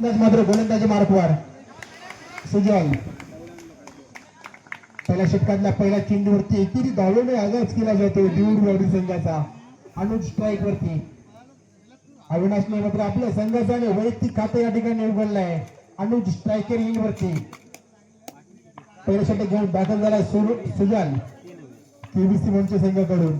मात्र गोलंदाजी मार्कवर सुजल पहिल्या षटकातल्या पहिल्या चेंडूवरती एकेरी धावेने आगाज केला जातो देऊरवाडी संघाचा. अनुज स्ट्राईक वरती. अविनाशने मात्र आपल्या संघाचा वैयक्तिक खाते या ठिकाणी उघडलंय. अनुज स्ट्रायकर इन वरती पहिल्या षटक घेऊन दाखल झालाय सुजल केबीसी मंच संघाकडून.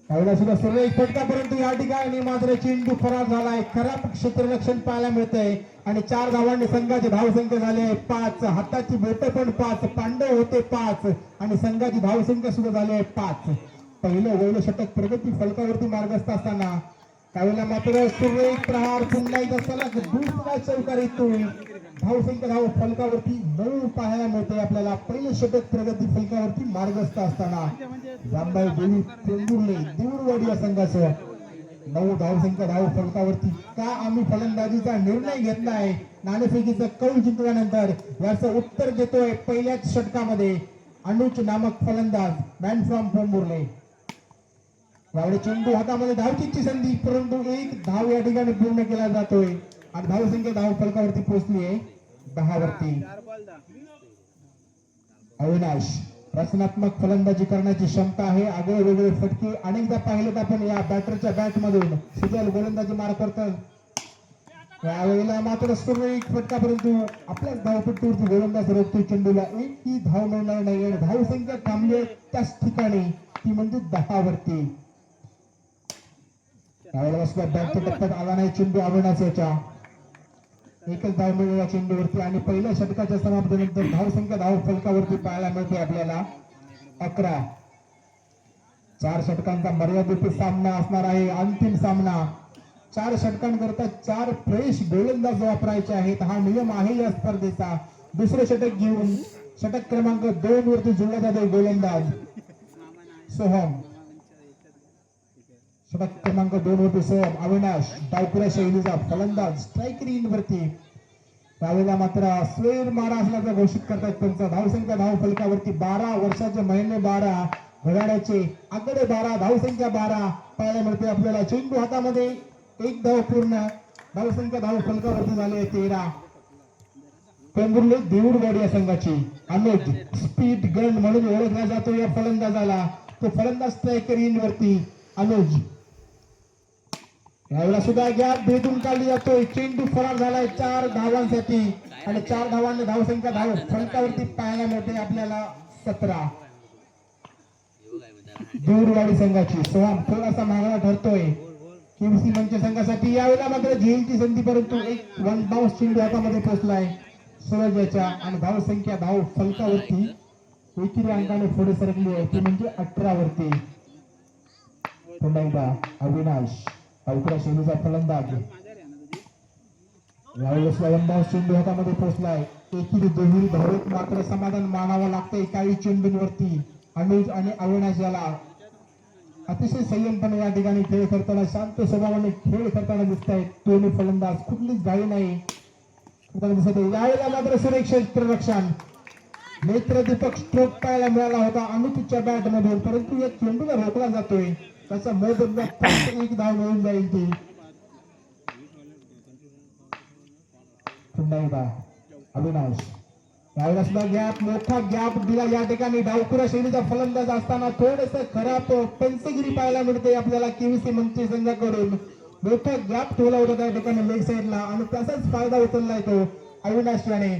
यावेळेला सुद्धा सर्व एक फटका, परंतु या ठिकाणी मात्र चेंडू फरार झालाय. खराब क्षेत्ररक्षण पाहायला मिळतंय आणि 4 धावांनी संघाची धावसंख्या झाली 5. हाताची बोट पण 5, पांडव होते 5 आणि संघाची धावसंख्या सुद्धा झाली आहे 5. पहिलं वैल षटक प्रगती फलकावरती मार्गस्थ असताना त्यावेळेला मात्र सुरेख प्रहार पुन्हा एकदा सलग दुसरा चौकार येतो. धावसंख्या धाव फलकावरती 9 पाहायला मिळते आपल्याला. पहिलं षटक प्रगती फलकावरती मार्गस्थ असताना जांबाई देवी तेंडुर्ले देऊरवाडी या संघाचं 9 धावसंख्या धाव फलकावरती. का आम्ही फलंदाजीचा निर्णय घेतलाय नाणेफेकीचा कौल जिंकल्यानंतर याचं उत्तर देतोय पहिल्याच षटकामध्ये अनुज नामक फलंदाज मॅन फ्रॉम पोंबुर्ले. यावेळी चेंडू हातामध्ये धावचीची संधी, परंतु 1 धाव या ठिकाणी पूर्ण केला जातोय आणि धावसंख्या धाव फलकावरती पोहोचली आहे 10 वरती. अविनाश रचनात्मक फलंदाजी करण्याची क्षमता आहे. आगळे वेगळे फटके अनेकदा पाहिलेत आपण या बॅटरच्या बॅट मधून. सुजल गोलंदाजी मार करतात. यावेळेला मात्र सुरू एक फटका, परंतु आपल्याच धावपट्टीवरती गोलंदाज रोखतोय चेंडूला. एकही धाव मिळणार नाही. धावसंख्या थांबली त्याच ठिकाणी, ती म्हणजे 10 वरती. यावेळेला सुद्धा बॅटच्या टप्प्यात आला नाही चेंडू अविनाशच्या. एकच धाव मिळाला चेंडूवरती आणि पहिल्या षटकाच्या समाप्तीनंतर धावसंख्या धाव फलकावरती पाहायला मिळते आपल्याला 11. 4 षटकांचा मर्यादित सामना असणार आहे. अंतिम सामना 4 षटकांकरता 4 फ्रेश गोलंदाज वापरायचे आहेत. हा नियम आहे या स्पर्धेचा. दुसरे षटक घेऊन षटक क्रमांक 2 वरती जोडला जातो गोलंदाज सोहम. षटक क्रमांक 2 वरती सोहम. अविनाश डावखुऱ्या शैलीचा फलंदाज स्ट्रायकर इन वरती. त्यावेळेला मात्र स्वेर मारा असल्याचा घोषित करतात त्यांचा. धावसंख्या धाव फलकावरती 12. वर्षाचे महिने 12, घड्याळाचे आकडे 12, धावसंख्या 12 पाहायला मिळते आपल्याला. चेंडू हातामध्ये 1 धाव पूर्ण. धावसंख्या धाव फलकावरती झाली 13. पोंबुर्ले देऊरवाडी या संघाची. अनुज स्पीड गन म्हणून ओळखला जातो या फलंदाजाला. तो फलंदाज स्ट्रायकर इन वरती अनुज. यावेळेला सुद्धा गॅप भेदून काढली जातोय. चेंडू फरार झालाय 4 धावांसाठी आणि 4 धावांनी धावसंख्या धाव फलकावरती पाहायला मिळते आपल्याला 17. देऊरवाडी संघाची. सोहम थोडासा मागणा ठरतोय केबीसी मंच संघासाठी. यावेळेला मात्र झेलची संधी, परंतु एक 1 बाउन्स चेंडू हातामध्ये पोहोचलाय सूरजच्या आणि धावसंख्या धाव फलकावरती एकेरी अंकाने पुढे सरकली आहे, ती म्हणजे 18 वरती. पुन्हा एकदा अविनाश डावखुऱ्या शैलीचा फलंदाज. यावेळेस 1 बाउन्स चेंडू हातामध्ये पोहोचलाय. एकेरी दुहेरी धावेत मात्र समाधान मानावं लागतंय काही चेंडूंवरती. अनुज आणि अविनाश याला अतिशय संयमपणे या ठिकाणी खेळ करताना, शांत स्वभावाने खेळ करताना दिसत आहेत दोन्ही फलंदाज. कुठलीच घाई नाही दिसत आहे. यावेळेला मात्र सुरेख क्षेत्ररक्षण नेत्रदीपक स्ट्रोक पाहायला मिळाला होता अनुजच्या बॅट मधून, परंतु या चेंडूला रोखला जातोय. त्याचा मोबदला फक्त 1 धाव मिळून जाईल ती. पुन्हा एकदा अविनाश. यावेळेला सुद्धा गॅप, मोठा गॅप दिला या ठिकाणी. डावखुऱ्या शैलीचा फलंदाज असताना थोडस खराब पंचगिरी पाहायला मिळते आपल्याला केबीसी मंच संघाकडून. मोठा गॅप ठेवला होता त्या ठिकाणी लेग साईडला आणि त्याचाच फायदा उचललाय तो अविनाश याने.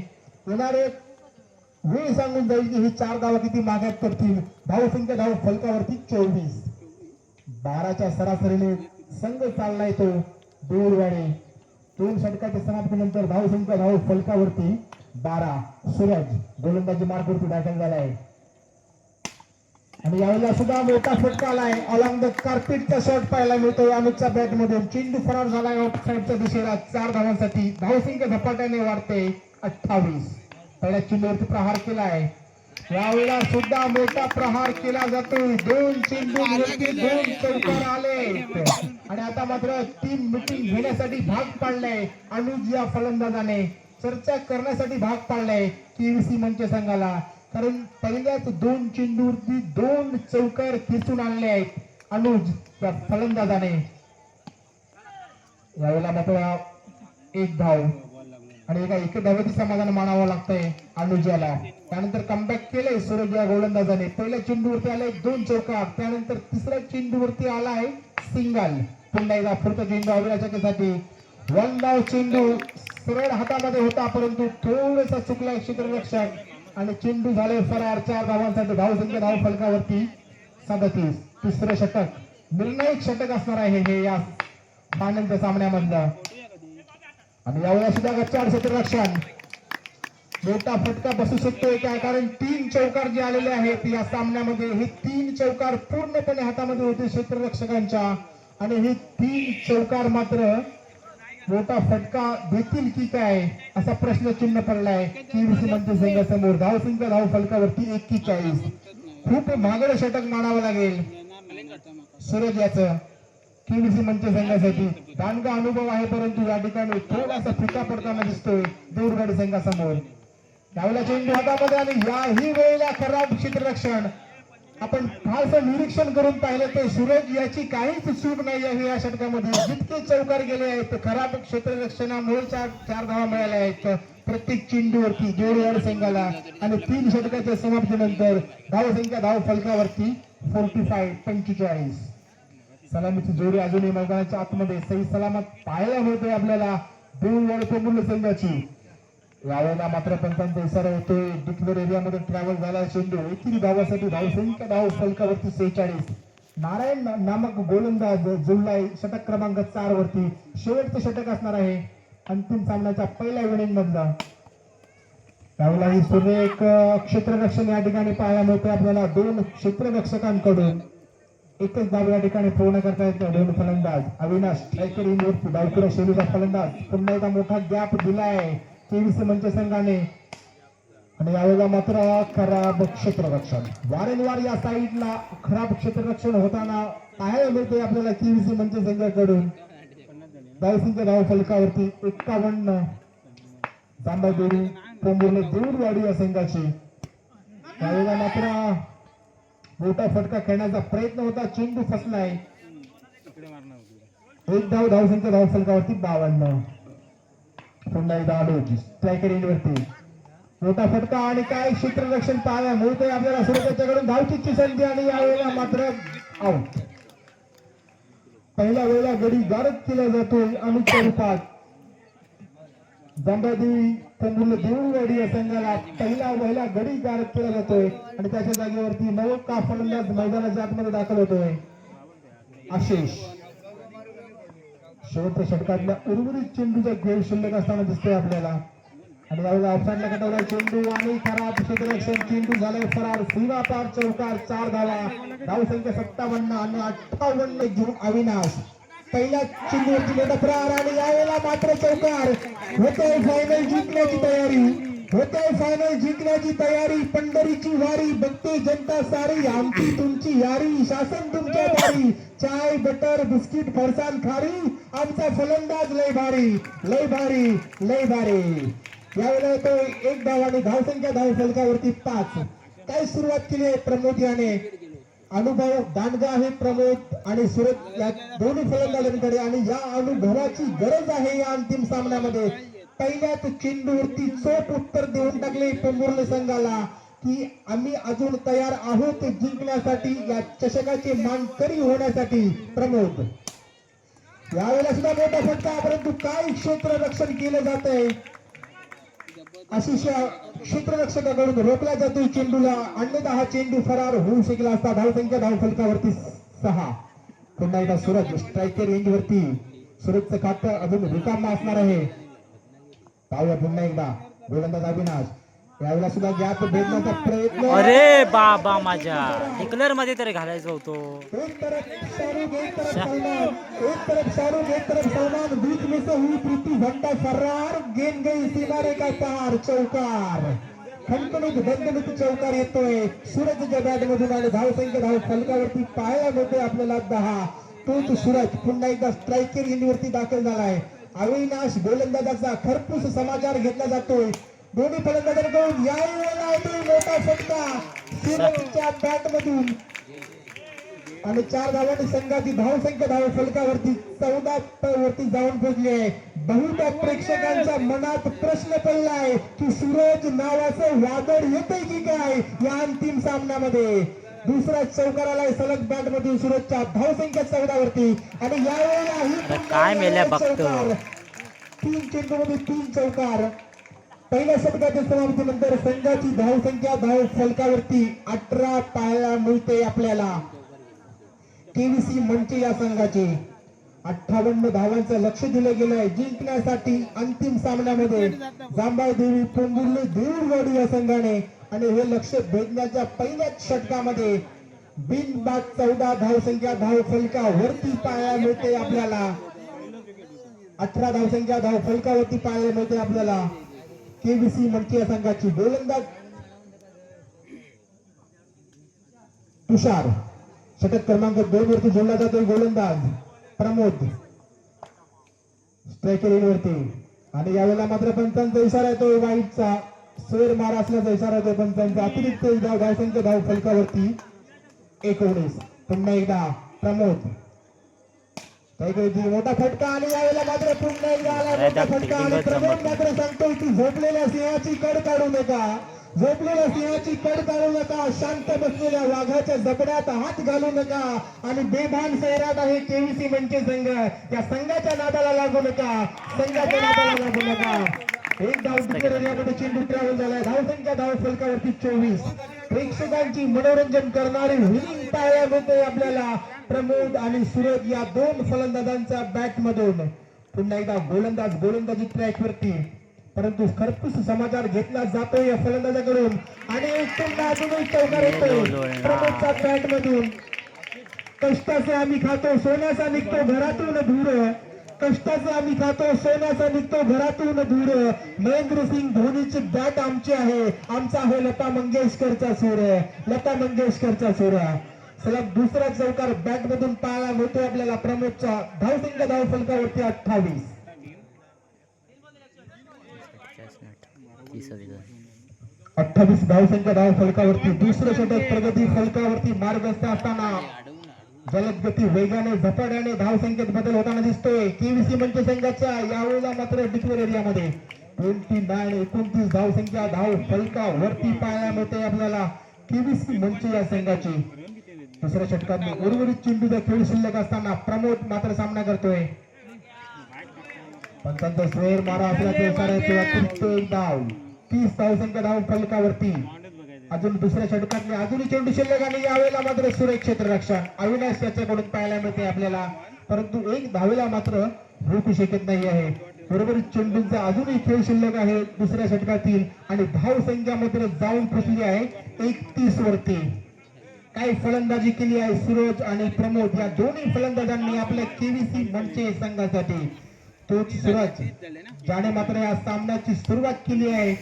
येणारे वेळ सांगून जाईल की ही 4 धावा किती मागात पडतील. धावसंख्या धाव फलकावरती 24. 12च्या सरासरीने संघ चाललाय तो देऊरवाडी. 2 षटकाच्या समाप्तीनंतर धावसंख्या धाव फलकावरती 12. सूरज गोलंदाजी मार्कवरती दाखल झालाय आणि यावेळेला सुद्धा मोठा फटका आलाय. अलॉंग द कार्पेटचा शॉट पाहायला मिळतोय अनुजच्या बॅट मधून. चेंडू फरार झालाय ऑफ साईडच्या दिशेला 4 धावांसाठी. धावसंख्या झपाट्याने वाढते 28. पहिल्या चेंडूवरती प्रहार केलाय. यावेळेला सुद्धा मोठा प्रहार केला जातोय. 2 चेंडूवरती 2 चौकार आले आणि आता मात्र टीम मीटिंग घेण्यासाठी भाग पाडलाय अनुज या फलंदाजाने. चर्चा करण्यासाठी भाग पाडलाय केबीसी मंच संघाला, कारण पहिल्याच 2 चेंडूवरती 2 चौकार खेचून आणले आहेत अनुज या फलंदाजाने. यावेळेला मात्र 1 धाव आणि एका एके धावेचं समाधान मानावं लागतंय अनुजाला. त्यानंतर कमबॅक केलंय सूरज या गोलंदाजाने. पहिल्या चेंडूवरती आलाय 2 चौकार, त्यानंतर तिसऱ्या चेंडूवरती आलाय सिंगल. पुन्हा एकदा पुढचा चेंडू अविराच्यासाठी 1 धाव. चेंडू सरळ हातामध्ये होता परंतु थोडासा चुकला क्षेत्ररक्षक आणि चेंडू झाले फरार. 4 धावांसाठी धावसंख्या धाव फलकावरती 37. तिसरं षटक, निर्णायक षटक असणार आहे हे या फायनलच्या सामन्यामधलं. आणि यावेळेला सुद्धा गच्चाड क्षेत्ररक्षण मोठा फटका बसू शकतोय काय, कारण 3 चौकार जे आलेले आहेत या सामन्यामध्ये, हे 3 चौकार पूर्णपणे हातामध्ये होते क्षेत्ररक्षकांच्या आणि हे 3 चौकार मात्र मोठा फटका देतील की काय असा प्रश्नचिन्ह पडलाय केवीसी मंत्री संघासमोर. धावसंख्या धाव फलकावरती 41. खूप महागडं षटक मानावं लागेल सूरज याचं केवीसी मंत्री संघासाठी. दांडगा अनुभव आहे परंतु या ठिकाणी थोडासा फिका पडताना दिसतोय देऊरगाडी संघासमोर. त्यावेळेला चेंडू हातामध्ये आणि याही वेळेला खराब क्षेत्ररक्षण. आपण फारसं निरीक्षण करून पाहिलं तर सूरज याची काहीच चूक नाही आहे या षटकामध्ये. जितके चौकार गेले आहेत खराब क्षेत्ररक्षणामुळे 4 धावा मिळाल्या आहेत प्रत्येक चेंडूवरती देऊरगाडी संघाला. आणि 3 षटकाच्या समाप्तीनंतर धावसंख्या धाव फलकावरती 45. सलामीची जोडी अजूनही मैदानाच्या आतमध्ये सही सलामत पाहायला मिळतोय आपल्याला देऊरगाडी प्रमुल्य संघाची. यावेळेला मात्र पंचांचा इशारा होतोय. डिक्लेअर एरियामध्ये ट्रॅव्हल झाला चेंडू. एकेरी धावासाठी धावसंख्या धाव फलकावरती 46. नारायण नामक गोलंदाज जुळलाय षटक क्रमांक 4 वरती. शेवटचं षटक असणार आहे अंतिम सामन्याच्या पहिल्या इनिंग मधलं. त्यावेळेला ही सूर्य एक क्षेत्ररक्षण या ठिकाणी पाहायला मिळतोय आपल्याला 2 क्षेत्ररक्षकांकडून. एकच धाव या ठिकाणी पूर्ण करतायत 2 फलंदाज. अविनाश स्ट्रायकर इनवरती डावखुरा शैलीचा फलंदाज. पुन्हा एकदा मोठा गॅप दिलाय केवीसी मंच संघाने आणि यावेळेला मात्र खराब क्षेत्ररक्षण. वारंवार या साईडला खराब क्षेत्ररक्षण होताना पाहायला मिळतोय आपल्याला केवीसी मंच संघाकडून. धावसंख्या धाव फलकावरती 51. जांबादेवी प्रमुल्य देऊरवाडी या संघाची. यावेळेला मात्र मोठा फटका खेळण्याचा प्रयत्न होता, चेंडू फसलाय. 1 धाव. धावसंख्या धाव फलकावरती 52. पुन्हा एकदा आलो स्ट्रायकर एंडवरती मोठा फटका आणि काय क्षेत्ररक्षण पाहायला मिळतोय आपल्याला. सुरक्षाच्याकडून धावचीची संधी आणि यावेळेला मात्र आउट. पहिल्या वेळेला गडी गारद केला जातोय अनुच्या रूपात. जांबादेवी प्रमुल्य देऊरवाडी या संघाला पहिला गडी गारद केला जातोय आणि त्याच्या जागेवरती नवका फलंदाज मैदानाच्या आतमध्ये दाखल होतोय आशिष. शेवटच्या षटकातल्या उर्वरित चेंडूचा खेळ शिल्लक असताना दिसतोय आपल्याला. आणि यावेळेला ऑफसाईडला कटवलाय चेंडू आणि खराब क्षेत्ररक्षण. चेंडू झालाय फरार. सीमा पार चौकार. 4 धावा. धावसंख्या 57 आणि 58 घेऊन अविनाश. पहिल्या चेंडूवरती मोठा फरार आणि यावेळेला मात्र चौकार. होतोय फायनल जिंकण्याची तयारी. फायनल जिंकण्याची तयारी. पंढरीची वारी बघते जनता सारी. आमची तुमची यारी. शासन तुमच्या दारी. चाय बटर बिस्किट फरसाण खारी. आमचा फलंदाज लय भारी. यावेळेला तो 1 धाव आणि धावसंख्या धाव फलकावरती 5. काय सुरुवात केली आहे प्रमोद याने. अनुभव दांडगा आहे प्रमोद आणि सुरत या दोन्ही फलंदाजांकडे आणि या अनुभवाची गरज आहे या अंतिम सामन्यामध्ये. पहिल्याच चेंडूवरती चोख उत्तर देऊन टाकले प्रमुल्य संघाला की आम्ही अजून तयार आहोत जिंकण्यासाठी, या चषकाचे मानकरी होण्यासाठी. प्रमोद यावेळेला सुद्धा मोठा फटका परंतु काय क्षेत्ररक्षण केलं जात आहे. आशिष क्षेत्ररक्षकाकडून रोखला जातो चेंडूला. अन्यथा हा चेंडू फरार होऊ शकला असता. धावसंख्या धाव फलकावरती 6. पुन्हा एकदा सूरज स्ट्रायकर रेंजवरती. सूरजचं खातं अजून रिकामा असणार आहे. पाहूया पुन्हा एकदा गोलंदाज अविनाश. यावेळेला सुद्धा गॅप भेटण्याचा प्रयत्न. अरे बाबा माझ्या डिक्लेअर मध्ये तरी घालायचं होतो. एक तरफ शाहरुख एक तरफ सलमान. एक तरफ शाहरुख एक तरफ सलमान. बीच में से हुई प्रीति झंडा फरार. गेंद गई सीमा रेखा पार. चौकार. खणखणीत दणदणीत चौकार येतोय सूरजच्या बॅट मधून आणि धावसंख्या धाव फलकावरती पाहायला मिळतोय आपल्याला 10. तोच सूरज पुन्हा एकदा स्ट्रायकर इंडवरती दाखल झालाय. अविनाश गोलंदाजाचा खरपूस समाचार घेतला जातोय दोन्ही फलंदाजांकडून. यावेळेला येतोय मोठा फटका सूरजच्या बॅट मधून आणि 4 धावांनी संघाची धावसंख्या धाव फलकावरती 14 वरती जाऊन पोहोचली आहे. बहुधा प्रेक्षकांच्या मनात प्रश्न पडलाय की सूरज नावाचं वादळ येतंय की काय या अंतिम सामन्यामध्ये. दुसरा चौकार आलाय सलग बॅट मध्ये सूरजच्या धावसंख्या 14 वरती आणि यावेळेला ही काय मेल्या बघतो. 3 चेंडूमध्ये 3 चौकार. पहिल्या षटकाच्या समाप्तीनंतर संघाची धावसंख्या धाव फलकावरती 18 पाहायला मिळते आपल्याला. केवीसी मंचे या संघाचे 58 धावांचं लक्ष दिलं गेलंय जिंकण्यासाठी अंतिम सामन्यामध्ये जांभा देवी पोंबुर्ले देऊळवाडी या संघाने. आणि हे लक्ष भेदण्याच्या पहिल्याच षटकामध्ये बिनबाद 14 धावसंख्या धाव फलकावरती पाहायला मिळते आपल्याला. 18 धावसंख्या धाव फलकावरती पाहायला मिळते आपल्याला केवीसी मंचे या संघाची. गोलंदाज तुषार षटक क्रमांक 2 वरती जोडला जातोय. गोलंदाज प्रमोद स्ट्रायकर वरती. आणि यावेळेला मात्र पंचांचा इशारा येतोय वाईटचा. स्वेर मार असल्याचा इशारा येतोय पंचांचा. अतिरिक्त धावसंख्या धाव फलकावरती 19. पुन्हा एकदा प्रमोद मोठा फटका आणि यावेळेला मात्र पुन्हा एकदा आला मोठा फटका. आणि प्रमोद मात्र सांगतोय की झोपलेल्या सिंहाची कड काढू नका, झोपलेल्या सिंहाची कड काढू नका, शांत बसलेल्या वाघाच्या जबड्यात हात घालू नका आणि बेभान सैराट आहे केवीसी मंचे संघ. या संघाच्या नादाला लागू नका, संघाच्या नादाला लागू नका. एक धाव दुसऱ्या एरियामध्ये चेंडू ट्रॅव्हल झालाय. धावसंख्या धाव फलकावरती 24. प्रेक्षकांची मनोरंजन करणारी विनिंग पाहायला मिळते आपल्याला प्रमोद आणि सूरज या 2 फलंदाजांच्या बॅट मधून. पुन्हा एकदा गोलंदाजी ट्रॅक वरती. परंतु खरपूस समाचार घेतला जातोय या फलंदाजाकडून आणि पुन्हा अजूनही चौकार येतोय प्रमोदच्या बॅट मधून. कष्टाचे आम्ही खातो सोन्याचा निघतो घरातून धूर, कष्टाचे आम्ही खातो सोन्याचा निघतो घरातून धूर. महेंद्रसिंग धोनीची बॅट आमची आहे, आमचा आहे लता मंगेशकरचा सूर, लता मंगेशकरचा सूर. सलग दुसरा चौकार बॅट मधून पाहायला मिळतोय आपल्याला प्रमोदच्या. धावसंख्या धाव फलकावरती 28. 28 धावसंख्या धाव फलकावरती. दुसरं षटक प्रगती फलकावरती मार्गस्थ असताना जलद गती वेगाने झपाट्याने धावसंख्येत बदल होताना दिसतोय केवीसी मंचे संघाच्या. यावेळेला मात्र डिक्लेअर एरियामध्ये 29 धावसंख्या धाव फलकावरती पाहायला मिळते आपल्याला केवीसी मंचे या संघाची. दुसऱ्या षटकात उर्वरित चेंडूचा खेळ शिल्लक असताना प्रमोद मात्र सामना करतोय. पंचांचा स्वेर मारा असल्याचा इशारा येतोय. अतिरिक्त एक धाव 30 धावसंख्या धाव फलकावरती. अजून दुसऱ्या षटकातले अजूनही चेंडू शिल्लक आणि यावेळेला मात्र सुरेख क्षेत्ररक्षण अविनाश याच्याकडून पाहायला मिळते आपल्याला. परंतु एक धावेला मात्र रोखू शकत नाही आहे. बरोबर चेंडूंचा अजूनही खेळ शिल्लक आहे दुसऱ्या षटकातील आणि धाव संख्या मात्र जाऊन पोचली आहे 31 वरती. काय फलंदाजी केली आहे सूरज आणि प्रमोद या दोन्ही फलंदाजांनी आपल्या केवीसी मंचे संघासाठी. तोच सूरज ज्याने मात्र या सामन्याची सुरुवात केली आहे.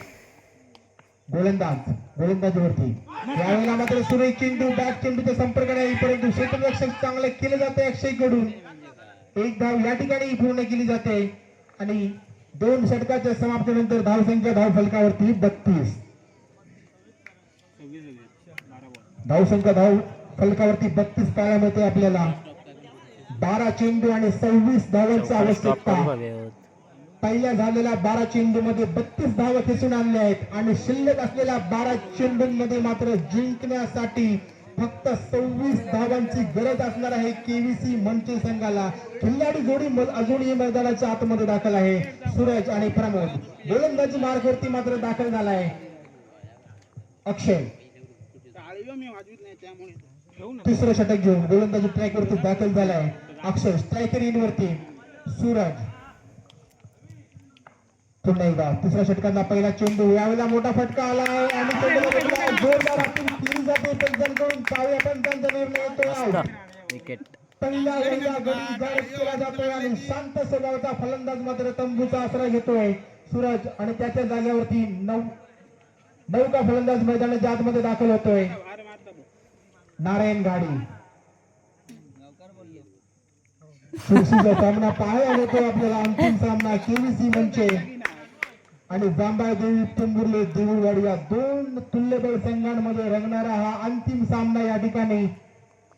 गोलंदाजीवरती यावेळेला मात्र सुरेख चेंडू बॅट चेंडूचा संपर्क नाही, परंतु क्षेत्ररक्षण चांगले केले जाते अक्षय कडून. एक धाव या ठिकाणी पूर्ण केली जाते आणि 2 षटकाच्या समाप्तीनंतर धावसंख्या धाव फलकावरती 32. धावसंख्या धाव फलकावरती 32 पाहायला मिळते आपल्याला. 12 चेंडू आणि 26 धावांची आवश्यकता. पहिल्या झालेल्या 12 चेंडूमध्ये 32 धावा खेचून आणल्या आहेत आणि शिल्लक असलेल्या 12 चेंडूंमध्ये मात्र जिंकण्यासाठी फक्त 26 धावांची गरज असणार आहे केवीसी मंचे संघाला. खिल्लाडी जोडी अजूनही मैदानाच्या आतमध्ये दाखल आहे. सूरज आणि प्रमोद गोलंदाजी मार्गावरती मात्र दाखल झाला आहे. अक्षय तिसरं षटक घेऊन गोलंदाजी ट्रॅक वरती दाखल झालाय. अक्षय स्ट्रायकर इन वरती. सूरज पुन्हा एकदा तिसऱ्या षटकांना पहिला चेंडू. यावेळेला मोठा फटका आला आणि जोरदार आपण केली जाते पंचांकडून. पाहूया पंचांचा निर्णय येतो आउट. पहिला गडी गाडत केला जातोय आणि शांत स्वभावाचा फलंदाज मात्र तंबूचा आसरा घेतोय सूरज आणि त्याच्या जागेवरती नौका फलंदाज मैदानाच्या आतमध्ये दाखल होतोय नारायण गाडी. चुरशीचा सामना पाहायला होतो आपल्याला. अंतिम सामना केवीसी मंचे आणि जांभा देवी पोंबुर्ले देऊळवाडी या 2 तुल्यबळ संघांमध्ये रंगणारा हा अंतिम सामना या ठिकाणी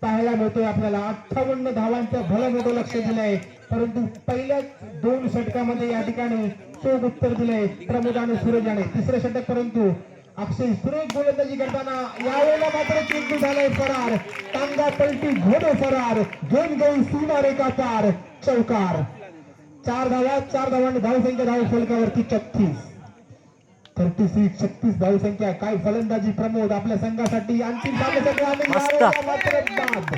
पाहायला मिळतोय आपल्याला. 58 धावांचं भलं मोठं लक्ष दिलंय, परंतु पहिल्याच 2 षटकामध्ये या ठिकाणी चोख उत्तर दिलंय प्रमोद आणि सूरज याने. तिसरं षटक, परंतु अक्षय सुरेख गोलंदाजी करताना यावेळेला मात्र चेंडू झालाय फरार. टांगा पलटी घोडे फरार, गेम गई सीमा रेखा पार, चौकार. 4 धावांनी धावसंख्या धाव फलकावरती 36 धावसंख्या. काय फलंदाजी प्रमोद आपल्या संघासाठी अंतिम सामन्यासाठी. आणि मस्त. यावेळेला मात्र बाद.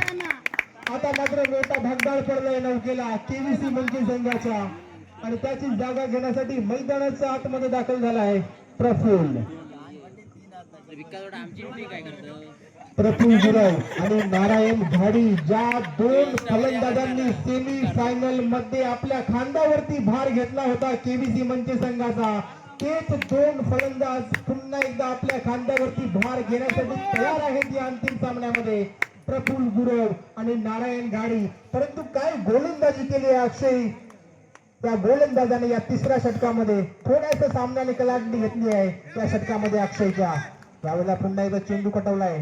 आता मात्र मोठा भगदाड पडलाय नौकेला केबीसी मंची संघाच्या, आणि त्याची जागा घेण्यासाठी मैदानाच्या आतमध्ये दाखल झाला आहे प्रफुल्ल गुरव आणि नारायण घाडी. ज्या 2 फलंदाजांनी सेमी फायनल मध्ये आपल्या खांद्यावरती भार घेतला होता केबीसी मंचे संघाचा, तेच 2 फलंदाज पुन्हा एकदा आपल्या खांद्यावरती भार घेण्यासाठी तयार आहेत या अंतिम सामन्यामध्ये. प्रफुल्ल गुरव आणि नारायण घाडी. परंतु काय गोलंदाजी केली आहे अक्षय त्या गोलंदाजाने या तिसऱ्या षटकामध्ये. थोड्याशा सामन्याने कलाटणी घेतली आहे त्या षटकामध्ये अक्षयच्या. यावेळेला पुन्हा एकदा चेंडू कटवलाय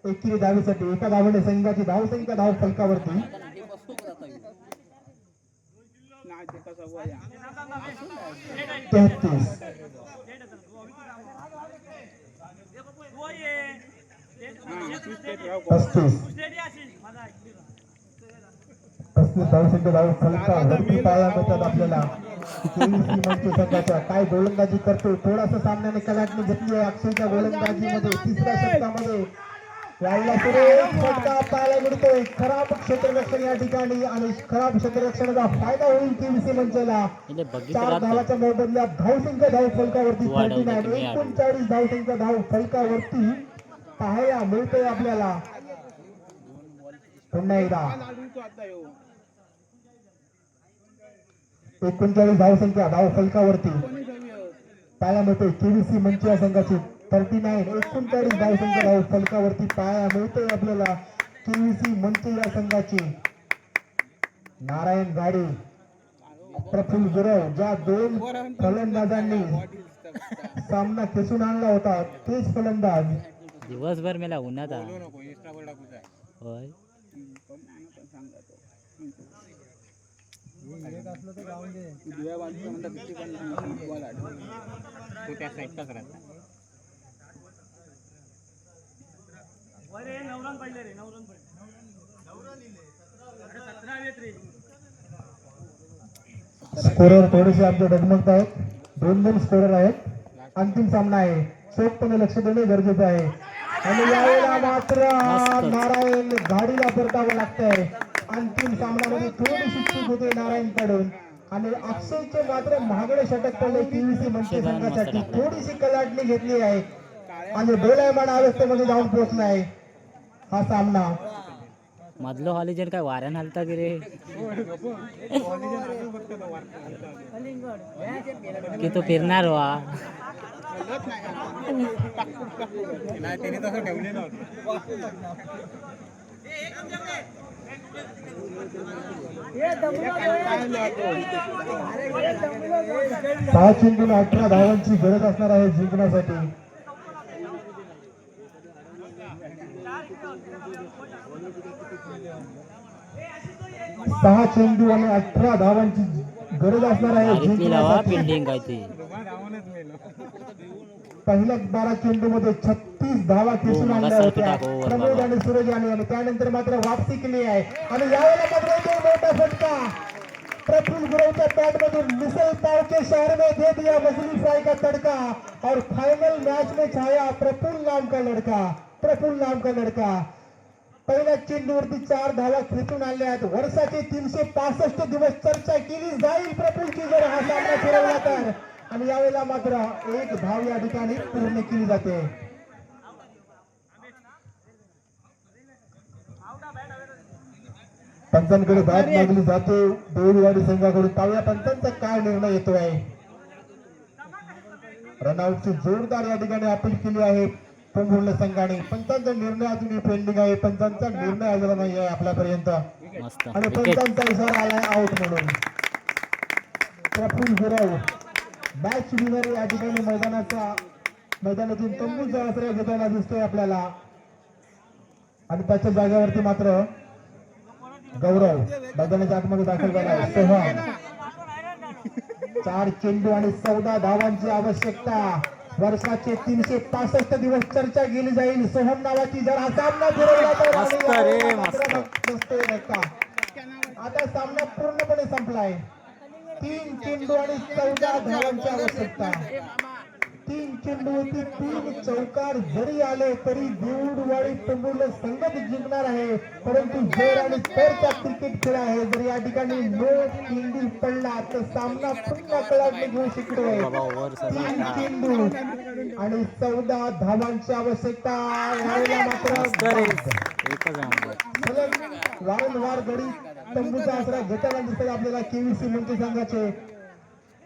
एकेरी धावेसाठी. एका धावेने संघाची धावसंख्या धाव फलकावरती 33. 35 धावसंख्या धाव फलकावरती पाहायला मिळतात आपल्याला केबीसी मंच संघाच्या. काय गोलंदाजी करतोय, थोडासा सामन्याने कलाटणी घेतली आहे अक्षयच्या गोलंदाजीमध्ये तिसऱ्या षटकामध्ये. यावेळेला सुरेख फटका पाहायला मिळतोय. खराब क्षेत्ररक्षण या ठिकाणी, आणि खराब क्षेत्ररक्षणाचा फायदा होईल केबीसी मंचला. 4 धावाच्या मोबदल्यात धावसंख्या धाव फलकावरती 39 धावसंख्या धाव फलकावरती पाहायला मिळतोय आपल्याला. पुन्हा एकदा 39 धावसंख्या धाव फलकावरती पाहायला मिळतोय केबीसी मंच या संघाची. 39 धावसंख्या धाव फलकावरती पाहायला मिळतोय आपल्याला केबीसी मंच या संघाची. नारायण घाडी, प्रफुल्ल गुरव, ज्या 2 फलंदाजांनी सामना खेचून आणला होता तेच फलंदाज दिवसभर मेला उन्हात. होय स्कोरर थोडेसे आमचे डगमगत आहेत. 2 स्कोरर आहेत. अंतिम सामना आहे, चोखपणे लक्ष देणे गरजेचं आहे. आणि यावेळेला मात्र नारायण घाडीला परतावं लागतंय. अंतिम सामन्यामध्ये थोडीशी चूक होते नारायण कडून, आणि अक्षयचे मात्र महागडे षटक पडले केबीसी मंच संघासाठी. थोडीशी कलाटणी घेतली आहे आणि डोलायमान अवस्थेमध्ये जाऊन पोहोचलाय हा सामना. मधलो हॉलिजन काय वाऱ्यान हलता की रे की तो फिरणार वा. सहा चेंडून 18 धावांची गरज असणार आहे जिंकण्यासाठी. सहा चेंडू आणि 18 धावांची गरज असणार आहे जिंकण्यासाठी. फिल्डिंग काय ते पहिल्या 12 चेंडू मध्ये 36 धावा खेचून आणल्या होत्या प्रमोद आणि सूरज याने, आणि त्यानंतर मात्र वापसी केली आहे. आणि यावेळेला मात्र तो मोठा फटका प्रफुल्ल गुरवच्या बॅट मधून मिसल पाव के शहर में दे दिया मछली फ्राई का तड़का, और फाइनल मैच में छाया प्रफुल्ल नाम का लड़का. प्रफुल्ल नाम का लड़का पहिल्या चेंडूवरती 4 धावा खेचून आणल्या आहेत. वर्षाचे 365 दिवस चर्चा केली जाईल प्रफुल्लची जर हा सामना फिरवला तर. आणि यावेळेला मात्र 1 धाव या ठिकाणी पूर्ण केली जाते. पंचांकडे बॅट मागली जाते देऊळवाडी संघाकडून. पाहूया पंचांचा काय निर्णय येतोय. रनआउटची जोरदार या ठिकाणी अपील केली आहे पोंभुर्ला संघाने. पंचांचा निर्णय अजूनही पेंडिंग आहे. पंचांचा निर्णय आलेला नाही आहे आपल्यापर्यंत, आणि पंचांचा इशारा आलाय आउट म्हणून. प्रफुल्ल गुरव मॅच विनर या ठिकाणी मैदानातून तंबूचा आश्रय घेताना दिसतोय आपल्याला. आणि त्याच्या जागेवरती मात्र गौरव मैदानाच्या आतमध्ये दाखल झाला आहे. सोहम 4 चेंडू आणि 14 धावांची आवश्यकता. वर्षाचे 365 दिवस चर्चा केली जाईल सोहम नावाची. जर हा सामना फिरवला तर मस्त रे, मस्त. नसतोय धक्का. आता सामना पूर्णपणे संपलाय. 3 चेंडू आणि 14 धावांची आवश्यकता. 3 चेंडूवरती 3 चौकार जरी आले तरी देऊळवाडी तंबूला संघच जिंकणार आहे. परंतु जर आणि तरचा क्रिकेट खेळ आहे. जर या ठिकाणी नो चेंडू पडला तर सामना पुन्हा कलाटणी घेऊ शकतोय. बाबा ओव्हर 3 चेंडू आणि 14 धावांची आवश्यकता. यावेळेला मात्र एकच नंबर. सलग वारंवार गडी तंबूचा आसरा घेताना दिसत आपल्याला केव्हीसी मंची संघाचे.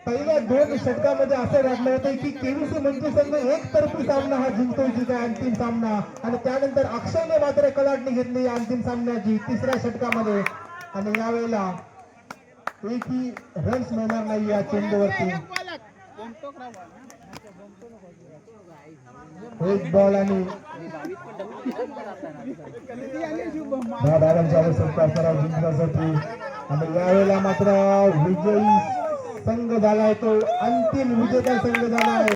पहिल्या 2 षटकामध्ये असं वाटलं होतं की केव्हीसी मंची संघ एकतर्फी सामना हा जिंकतोय की काय अंतिम सामना. आणि त्यानंतर अक्षयने मात्र कलाटणी घेतली अंतिम सामन्याची 3ऱ्या षटकामध्ये. आणि यावेळेला एकही रन्स मिळणार नाही या चेंडूवरती. एक बॉल आणि 10 धावांची आवश्यकता सराव जिंकण्यासाठी. आणि यावेळेला मात्र विजयी संघ झालाय तो अंतिम विजेता संघ झालाय.